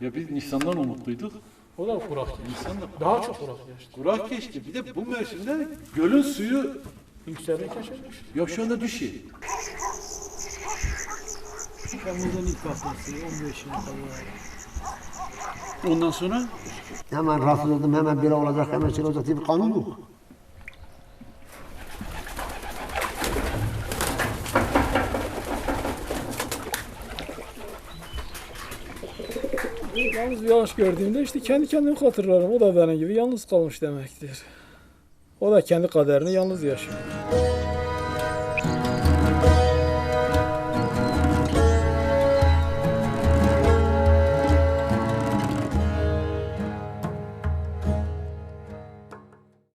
Ya biz Nisan'dan umutluyduk. O da kurak geçti. Nisan'da Daha çok kurak geçti. kurak geçti. Bir de bu mevsimde gölün suyu Yükselirken şey düştü. ya şu anda düşüyor. Temmuz'un ilk haftası 15'ine kadar. Ondan sonra Hemen rahatsız oldum, hemen biri olacak, hemen şey olacak diye bir kanun yok. Yalnız bir ağaç gördüğümde işte kendi kendimi hatırlarım. O da benim gibi yalnız kalmış demektir. O da kendi kaderini yalnız yaşıyor.